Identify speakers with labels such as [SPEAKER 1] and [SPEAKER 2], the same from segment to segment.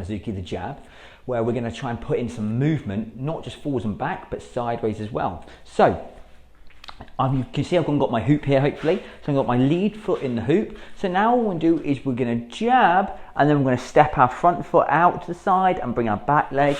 [SPEAKER 1] Kizamazuki, the jab, where we're going to try and put in some movement, not just forwards and back, but sideways as well. So you can see I've got my hoop here, hopefully. So I've got my lead foot in the hoop. So now what we're going to do is we're going to jab, and then we're going to step our front foot out to the side and bring our back leg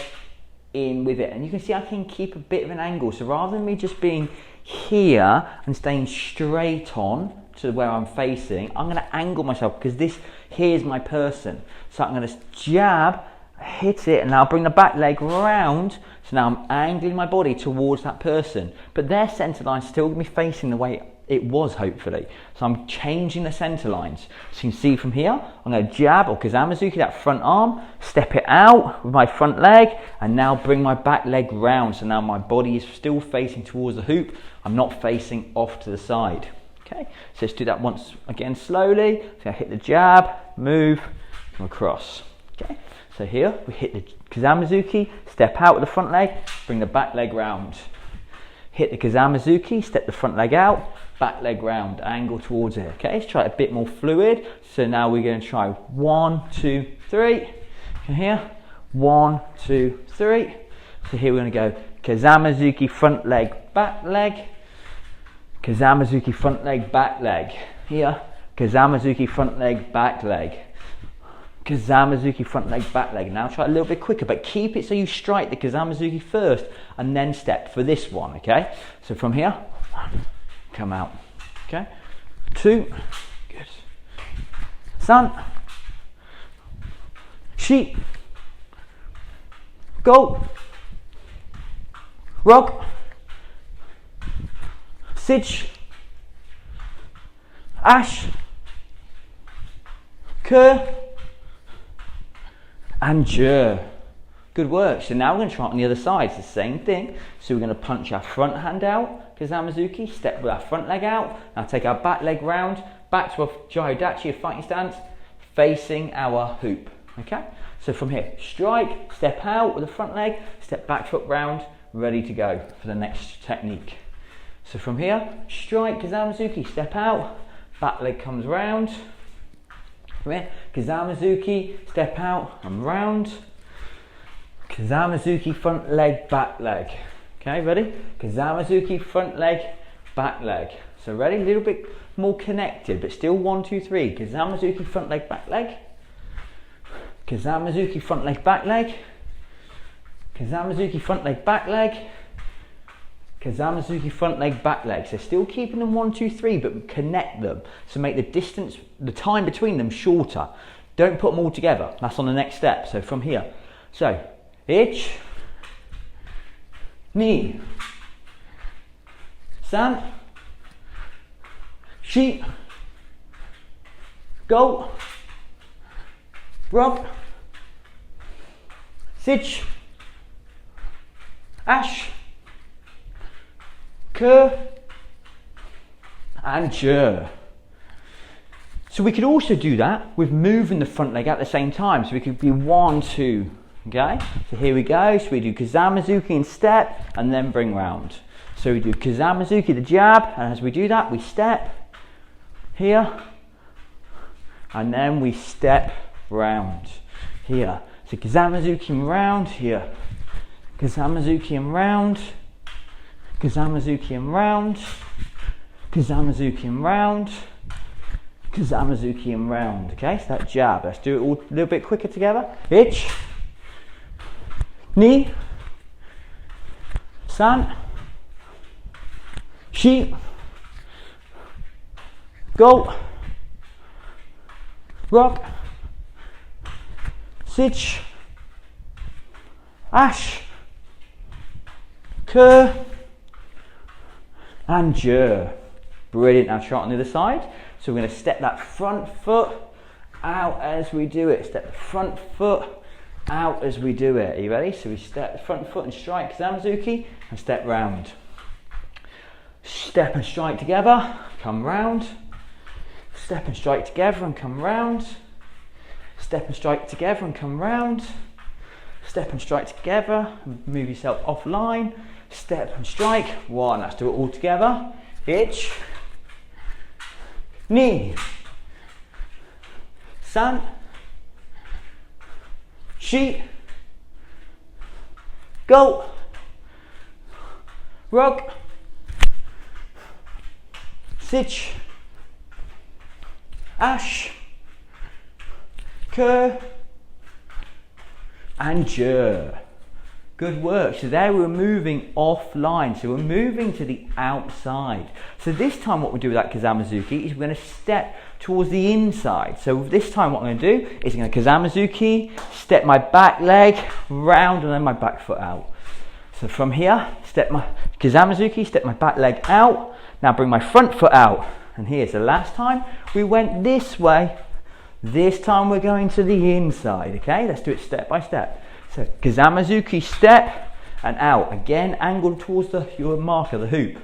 [SPEAKER 1] in with it. And you can see I can keep a bit of an angle. So rather than me just being here and staying straight on to where I'm facing, I'm going to angle myself because here's my person. So I'm going to jab, hit it, and now bring the back leg round. So now I'm angling my body towards that person, but their center line's still going to be facing the way it was, hopefully. So I'm changing the center lines. So you can see from here, I'm going to jab or Kizamazuki, that front arm, step it out with my front leg, and now bring my back leg round. So now my body is still facing towards the hoop. I'm not facing off to the side. Okay, so let's do that once again slowly. So I hit the jab, move, come across. Okay, so here we hit the Kizamazuki, step out with the front leg, bring the back leg round. Hit the Kizamazuki, step the front leg out, back leg round, angle towards it. Okay, let's try it a bit more fluid. So now we're going to try 1, 2, 3. And here, 1, 2, 3. So here we're going to go Kizamazuki, front leg, back leg. Kizamazuki, front leg, back leg. Here, Kizamazuki, front leg, back leg. Kizamazuki, front leg, back leg. Now try a little bit quicker, but keep it so you strike the Kizamazuki first and then step for this one, okay? So from here, 1, come out, okay? 2, good. San, shi, go, rock, sich, ash, ke, and jur. Good work. So now we're going to try it on the other side. It's the same thing. So we're going to punch our front hand out, Kizamazuki, step with our front leg out. Now take our back leg round, back to a Jyodachi, a fighting stance, facing our hoop. Okay? So from here, strike, step out with the front leg, step back foot round, ready to go for the next technique. So from here, strike, Kizamazuki, step out, back leg comes round. From here, Kizamazuki, step out and round. Kizamazuki, front leg, back leg. Okay, ready? Kizamazuki, front leg, back leg. So ready? A little bit more connected, but still 1, 2, 3. Kizamazuki, front leg, back leg. Kizamazuki, front leg, back leg. Kizamazuki, front leg, back leg. Kizamazuki, front leg, back leg. So still keeping them 1, 2, 3, but connect them. So make the distance, the time between them shorter. Don't put them all together. That's on the next step. So from here. So, ich, ni, san, shi, go, rock, sich, ash, ke, and jur. So we could also do that with moving the front leg at the same time. So we could be 1, 2, okay? So here we go. So we do Kizamazuki in step and then bring round. So we do Kizamazuki, the jab, and as we do that, we step here and then we step round here. So Kizamazuki and round here. Kizamazuki and round. Kizamazuki and round. Kizamazuki and round. Kizamazuki and round. Okay, so that jab. Let's do it all a little bit quicker together. Ich, ni, san, shi, go, rock, sich, ash, ke, and jur. Brilliant. Now try it on the other side. So we're going to step that front foot out as we do it. Step the front foot out as we do it. Are you ready? So we step the front foot and strike Kizamazuki and step round. Step and strike together, come round. Step and strike together and come round. Step and strike together and come round. Step and strike together, move yourself offline. Step and strike, 1. Let's do it all together. Ich, ni, san, sheep, goat, rock, sitch, ash, cur, and jur. Good work. So there we're moving offline. So we're moving to the outside. So this time what we do with that Kazamazuki is we're going to step towards the inside. So this time what I'm going to do is I'm going to Kazamazuki, step my back leg round and then my back foot out. So from here, step my Kazamazuki, step my back leg out. Now bring my front foot out. And here's the last time we went this way. This time we're going to the inside. Okay, let's do it step by step. So Kazamazuki, step and out. Again, angled towards your marker, the hoop.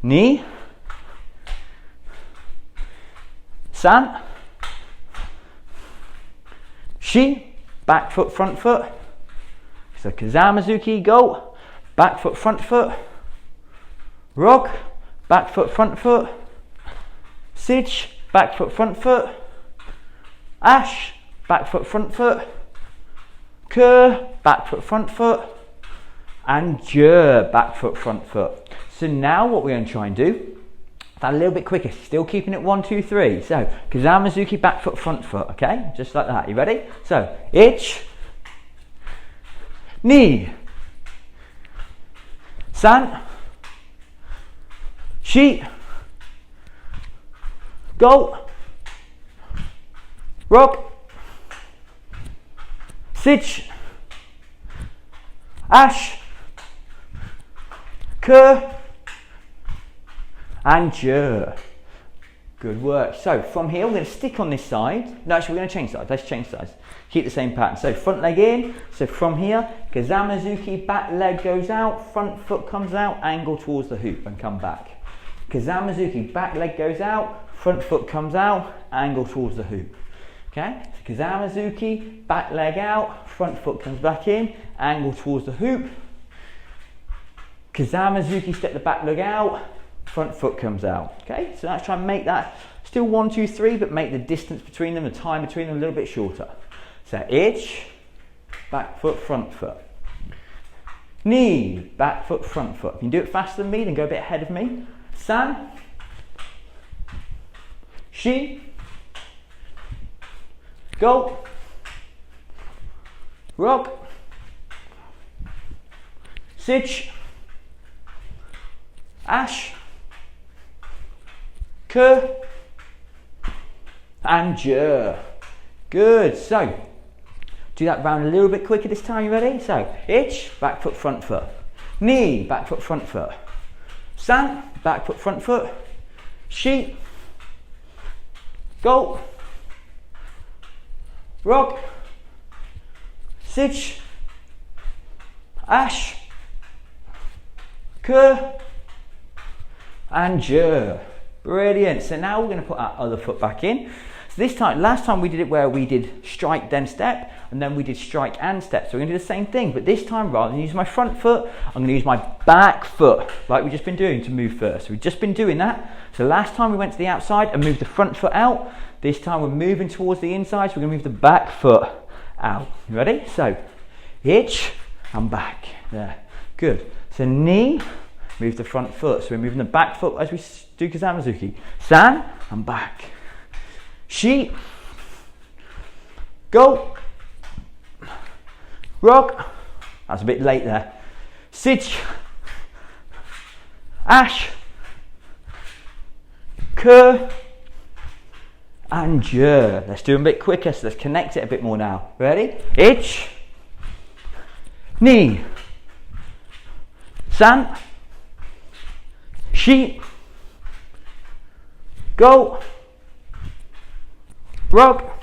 [SPEAKER 1] Knee, san, shi, back foot, front foot. So Kazamazuki, go, back foot, front foot. Rock, back foot, front foot. Sitch, back foot, front foot. Ash, back foot, front foot. Cur, back foot, front foot, and jur, back foot, front foot. So now what we're going to try and do, that a little bit quicker, still keeping it 1, 2, 3. So Kazamazuki, back foot, front foot, okay? Just like that. You ready? So ich, knee, san, shi, goat, rock, sitch, ash, cur, and jur. Good work. So from here we're going to stick on this side. No, actually we're going to change sides. Let's change sides. Keep the same pattern. So front leg in. So from here, Kazamazuki, back leg goes out, front foot comes out, angle towards the hoop and come back. Kazamazuki, back leg goes out, front foot comes out, angle towards the hoop. Okay, so Kazamazuki, back leg out, front foot comes back in, angle towards the hoop. Kazamazuki, step the back leg out, front foot comes out. Okay, so let's try and make that still 1, 2, 3, but make the distance between them, the time between them a little bit shorter. So ich, back foot, front foot. Knee, back foot, front foot. If you can do it faster than me, then go a bit ahead of me. San, shi, go, rock, sitch, ash, cur, and jur. Good. So do that round a little bit quicker this time. You ready? So ich, back foot, front foot. Knee, back foot, front foot. San, back foot, front foot. Shi, go, rock, sitch, ash, cur, and jur. Brilliant. So now we're going to put our other foot back in. So this time, last time we did it where we did strike then step, and then we did strike and step. So we're going to do the same thing, but this time rather than use my front foot, I'm going to use my back foot like we've just been doing to move first. So we've just been doing that. So last time we went to the outside and moved the front foot out. This time we're moving towards the inside, so we're going to move the back foot out. You ready? So ich and back. There. Good. So knee, move the front foot. So we're moving the back foot as we do Kazamazuki. San and back. Shi, go, rock. That's a bit late there. Sitch, ash, cur, and jur. Let's do them a bit quicker, so let's connect it a bit more now. Ready? Ich, knee, san, shi, go, rock,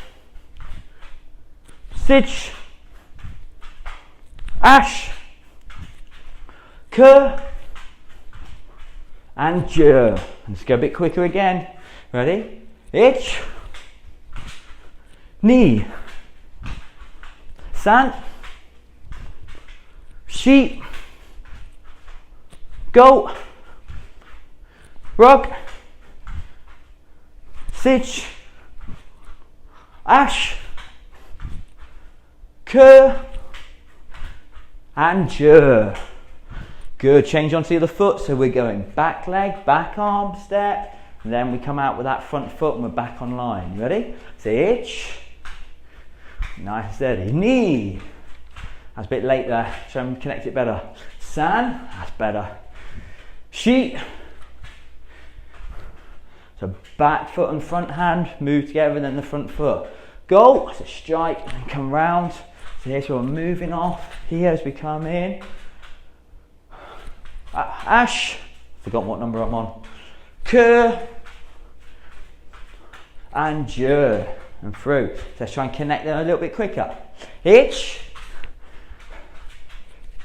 [SPEAKER 1] sitch, ash, cur, and jur. Let's go a bit quicker again. Ready? Ich, knee, san, shi, go, rock, sitch, ash, Ke, and je. Good, change onto the other foot, so we're going back leg, back arm, step, and then we come out with that front foot and we're back on line. Ready? So ich, nice and steady. Ni, that's a bit late there, try and connect it better. San, that's better. Shi, so back foot and front hand, move together and then the front foot. Go, so strike and then come round. So here's where we're moving off here as we come in. Ash, forgot what number I'm on. Ke, and je, and through. So let's try and connect them a little bit quicker. Ich,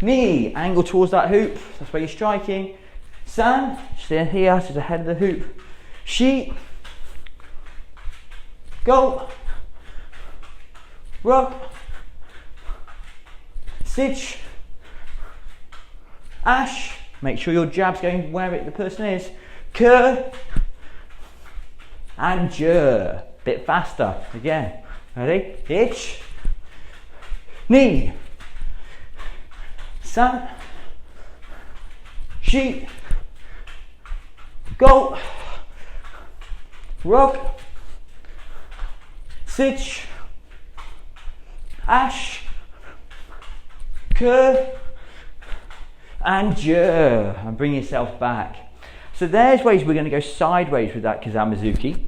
[SPEAKER 1] ni, angle towards that hoop, that's where you're striking. San, stay here to the head of the hoop. Shi, go, rock, sich, ash, make sure your jab's going where the person is. Ke, and je, bit faster, again, ready? Ich, ni, san, shi, go, rock, sich, ash, ke, and je, and bring yourself back. So there's ways we're going to go sideways with that Kizamazuki.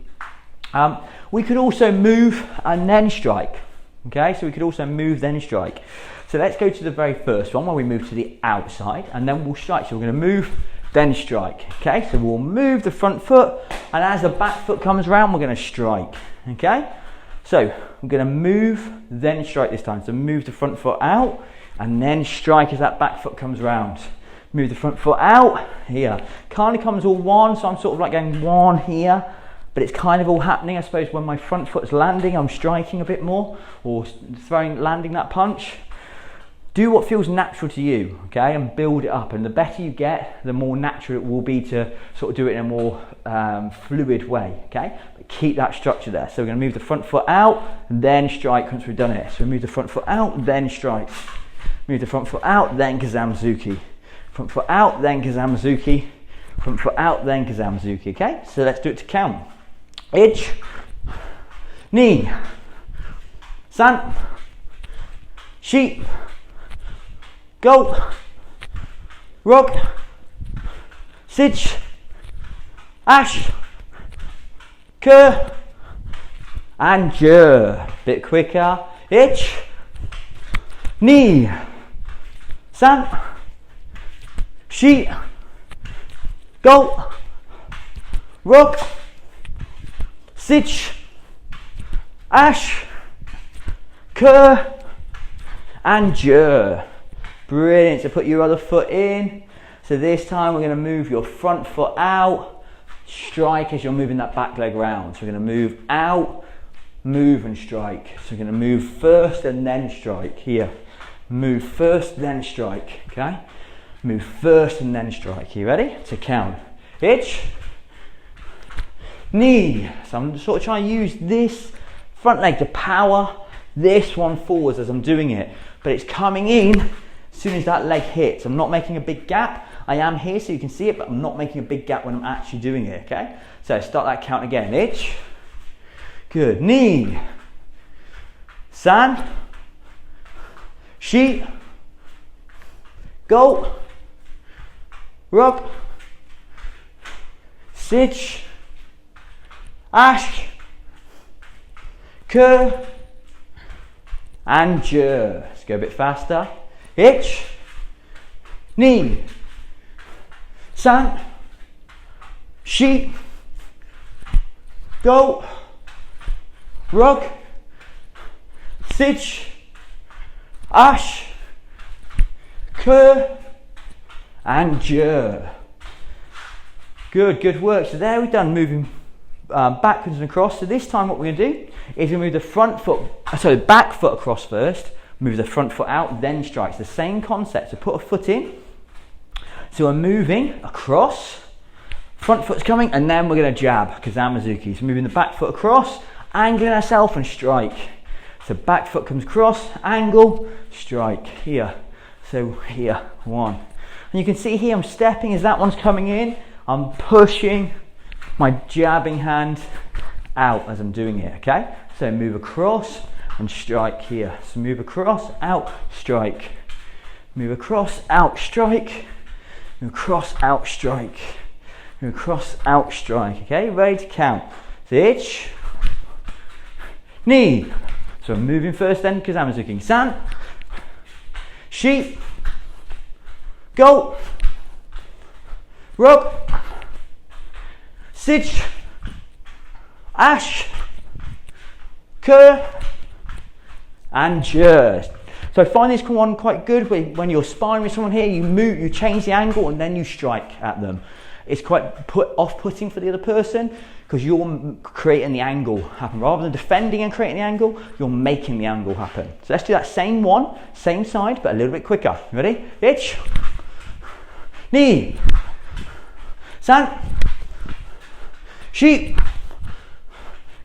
[SPEAKER 1] We could also move and then strike. Okay, so we could also move then strike. So let's go to the very first one where we move to the outside and then we'll strike. So we're going to move, then strike. Okay, so we'll move the front foot and as the back foot comes around, we're going to strike. Okay, so we're going to move, then strike this time. So move the front foot out and then strike as that back foot comes round. Move the front foot out, here. Kind of comes all one, so I'm sort of like going one here, but it's kind of all happening. I suppose when my front foot's landing, I'm striking a bit more, or landing that punch. Do what feels natural to you, okay, and build it up. And the better you get, the more natural it will be to sort of do it in a more fluid way, okay? But keep that structure there. So we're going to move the front foot out, then strike once we've done it. So we move the front foot out, then strike. Move the front foot out, then Kizamazuki. Front foot out, then Kizamazuki. Front foot out, then Kizamazuki, okay? So let's do it to count. Ich, ni, san, shi, go, rock, sich, ash, ke, and je. Bit quicker. Ich, ni, san, shi, go, rock, sich, ash, ke, and je. Brilliant. So put your other foot in. So this time we're going to move your front foot out, strike as you're moving that back leg round. So we're going to move out, move and strike. So we're going to move first and then strike. Here, move first, then strike. Okay, move first and then strike. You ready? To count. Ich, ni. So I'm sort of trying to use this front leg to power this one forwards as I'm doing it, but it's coming in as soon as that leg hits. I'm not making a big gap. I am here so you can see it, but I'm not making a big gap when I'm actually doing it, okay? So start that count again. Ich, good, ni, san, shi, go, rock, sich, ash, ke, and je. Let's go a bit faster. Ich, ni, san, shi, go, rock, sich, ash, ke, and je. Good, good work. So there we've done moving backwards and across. So this time what we're going to do is we move the front foot, sorry, the back foot across first, move the front foot out, then strike. It's the same concept. So put a foot in. So we're moving across, front foot's coming, and then we're going to jab, Kizamazuki. So moving the back foot across, angling ourselves and strike. So back foot comes cross, angle, strike, here. So here, 1. And you can see here I'm stepping as that one's coming in. I'm pushing my jabbing hand out as I'm doing it, okay? So move across and strike here. So move across, out, strike. Move across, out, strike. Move across, out, strike. Move across, out, strike, okay? Ready to count. So itch, knee. So I'm moving first then, Kazamazuki. San, sheep, go, rub, sitch, ash, cur, and just. So I find this one quite good when you're sparring with someone here, you move, you change the angle and then you strike at them. It's quite off-putting for the other person because you're creating the angle happen. Rather than defending and creating the angle, you're making the angle happen. So let's do that same one, same side, but a little bit quicker. Ready? Itch, knee, san, sheep,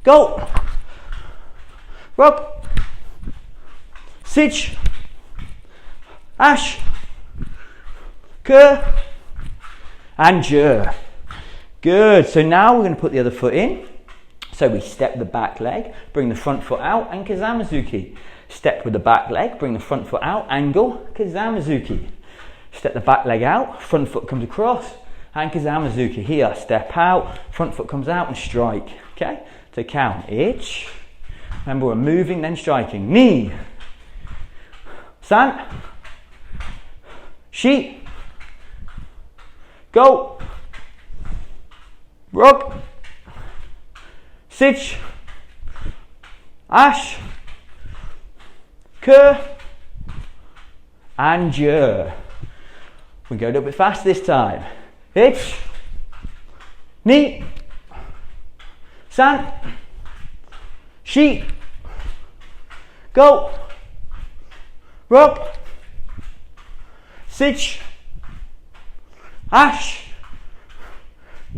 [SPEAKER 1] go, rub, sitch, ash, cur, and jur. Good. So now we're going to put the other foot in. So we step the back leg, bring the front foot out, and Kazamazuki. Step with the back leg, bring the front foot out, angle, Kazamazuki. Step the back leg out, front foot comes across, and Kazamazuki. Here, step out, front foot comes out and strike. Okay? So count. Itch. Remember, we're moving, then striking. Knee. San. Sheep. Go, rub, sitch, ash, cur, and jur. We go a little bit faster this time. Itch, knee, san, sheep, go, rub, sitch, ash,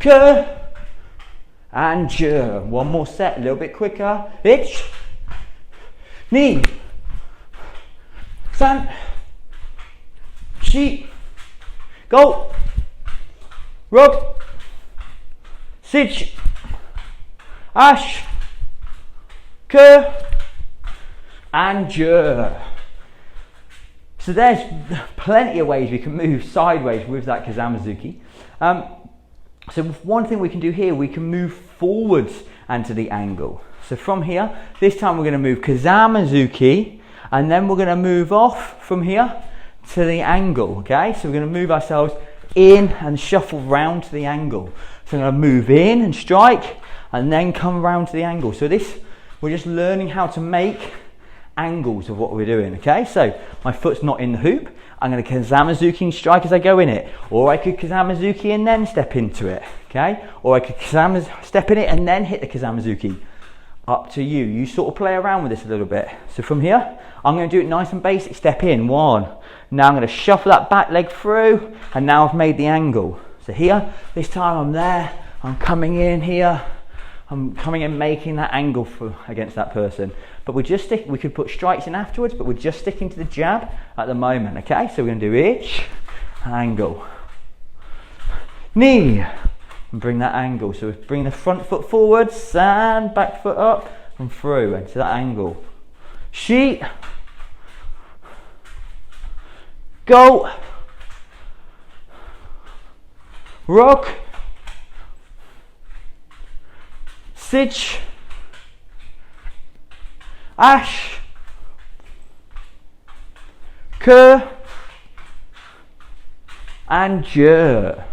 [SPEAKER 1] cur, and jur. One more set, a little bit quicker. Itch, knee, san, sheep, go, rub, sitch, ash, cur, and jur. So there's plenty of ways we can move sideways with that Kazamazuki. So one thing we can do here, we can move forwards and to the angle. So from here, this time we're going to move Kazamazuki, and then we're going to move off from here to the angle, okay? So we're going to move ourselves in and shuffle round to the angle. So I'm going to move in and strike, and then come round to the angle. So this, we're just learning how to make angles of what we're doing, okay? So my foot's not in the hoop, I'm going to Kazamazuki and strike as I go in it, or I could Kazamazuki and then step into it, okay? Or I could step in it and then hit the Kazamazuki. Up to you. You sort of play around with this a little bit. So from here, I'm going to do it nice and basic. Step in, 1. Now I'm going to shuffle that back leg through, and now I've made the angle. So here, this time I'm there, I'm coming in here, I'm coming in making that angle against that person. But we could put strikes in afterwards, but we're just sticking to the jab at the moment, okay? So we're going to do itch, angle, knee, and bring that angle. So we bring the front foot forwards and back foot up and through into that angle. Sheet, go, rock, sitch, ash, cur, and jur.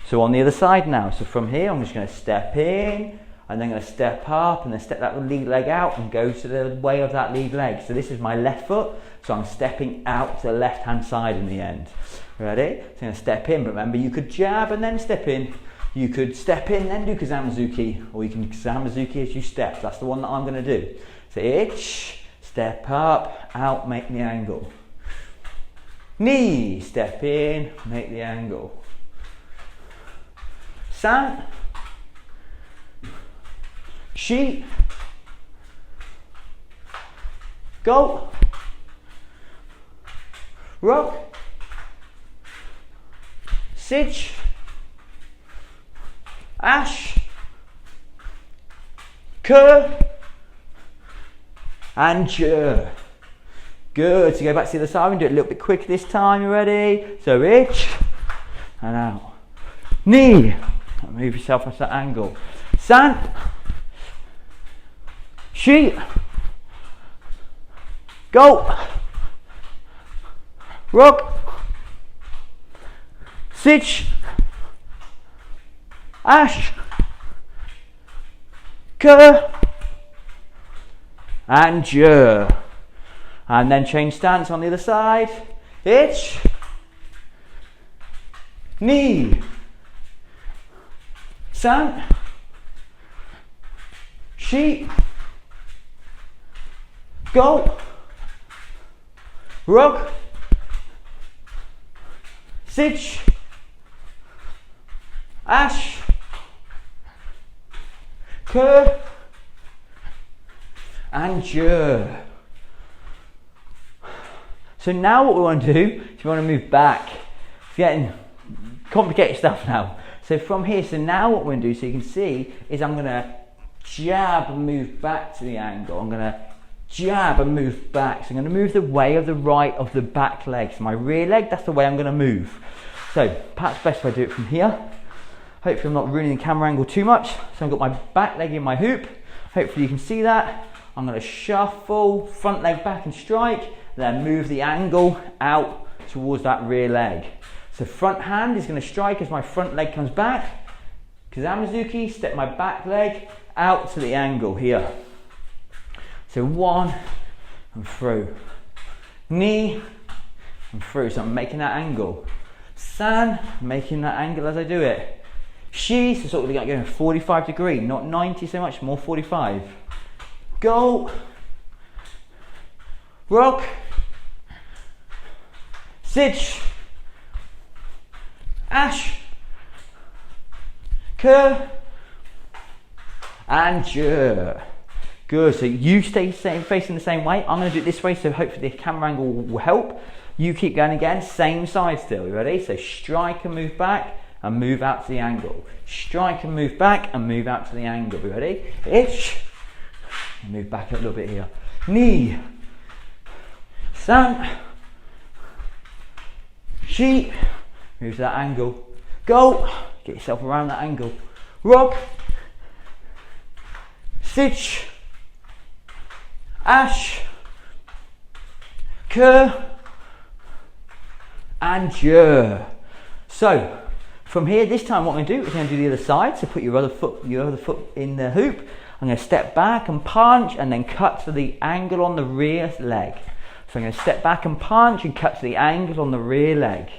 [SPEAKER 1] So on the other side now. So from here, I'm just going to step in, and then going to step up, and then step that lead leg out and go to the way of that lead leg. So this is my left foot, so I'm stepping out to the left hand side in the end. Ready? So I'm going to step in, but remember you could jab and then step in. You could step in, then do Kazamazuki, or you can Kazamazuki as you step. That's the one that I'm going to do. So itch, step up, out, make the angle. Knee, step in, make the angle. San, sheep, Go. Rock. Sitch. Ash. Cur. And jur. Good. So go back to the other side and do it a little bit quicker this time. You ready? So itch. And out. Knee. Move yourself at that angle. Sant. Sheet. Go. Rock. Sitch. Ash. Cur. And jur. And then change stance on the other side. Hitch. Knee. Sant. Sheet. Go. Rock. Sitch. Ash. Cur. And jur. So now what we want to do is we want to move back. It's getting complicated stuff now. So from here, so now what we're going to do, so you can see, is I'm going to jab and move back to the angle. I'm going to jab and move back. So I'm going to move the way of the right of the back leg. So my rear leg, that's the way I'm going to move. So perhaps best if I do it from here. Hopefully I'm not ruining the camera angle too much. So I've got my back leg in my hoop. Hopefully you can see that. I'm going to shuffle, front leg back and strike, then move the angle out towards that rear leg. So front hand is going to strike as my front leg comes back. Kazamazuki, step my back leg out to the angle here. So one and through. Knee and through. So I'm making that angle. San, making that angle as I do it. Shi, so sort of like going 45 degree, not 90 so much, more 45. Go. Rock. Sitch. Ash. Cur. And jur. Good, so you stay facing the same way. I'm going to do it this way, so hopefully the camera angle will help. You keep going again, same side still, you ready? So strike and move back and move out to the angle. Strike and move back and move out to the angle, you ready? Itch. And move back a little bit here. Knee. Sant. Sheet. Move to that angle. Go. Get yourself around that angle. Rock. Sitch. Ash. Cur. And jur. So from here, this time what I'm going to do is I'm going to do the other side. So put your other foot in the hoop. I'm going to step back and punch and then cut to the angle on the rear leg. So I'm going to step back and punch and cut to the angle on the rear leg.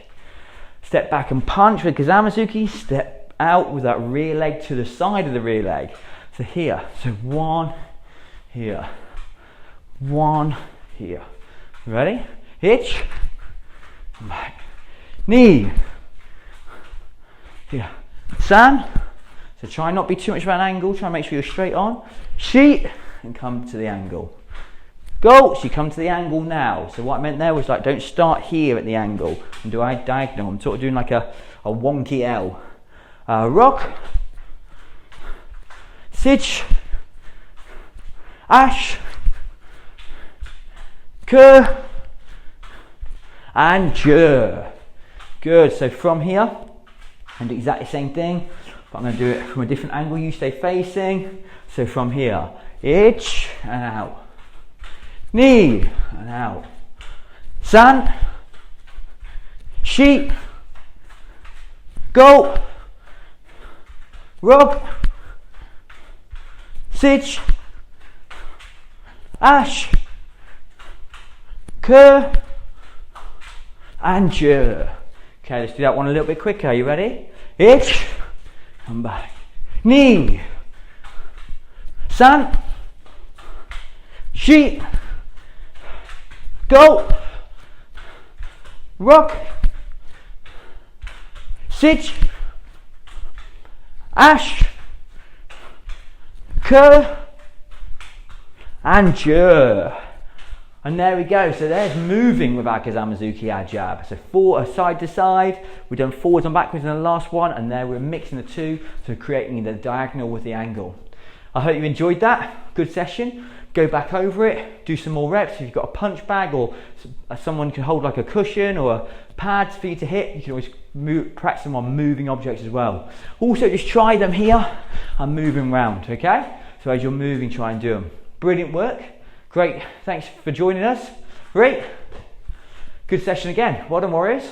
[SPEAKER 1] Step back and punch with Kazamazuki. Step out with that rear leg to the side of the rear leg. So here. So one here. One here. Ready? Hitch. Back. Knee. Here. San. So try not to be too much of an angle. Try and make sure you're straight on. Sheet. And come to the angle. Go. So you come to the angle now. So what I meant there was like don't start here at the angle and do a diagonal. I'm sort of doing like a wonky L. Rock. Sitch. Ash. Cur. And jur. Good. So from here, and do exactly the same thing, but I'm going to do it from a different angle. You stay facing. So from here, itch and out. Knee and out. San. Sheet. Go. Rock. Sitch. Ash. Cur. And jur. Okay, let's do that one a little bit quicker. Are you ready? Itch. Come back. Knee. San. Sheet. Go. Rock. Sitch. Ash. Cur. And jur. And there we go. So there's moving with our Kazamazuki, our jab. So side to side. We've done forwards and backwards in the last one, and there we're mixing the two, so creating the diagonal with the angle. I hope you enjoyed that. Good session. Go back over it, do some more reps. If you've got a punch bag or someone can hold like a cushion or pads for you to hit, you can always practice them on moving objects as well. Also, just try them here and moving around, okay? So as you're moving, try and do them. Brilliant work. Great, thanks for joining us. Great. Good session again. Well done, warriors.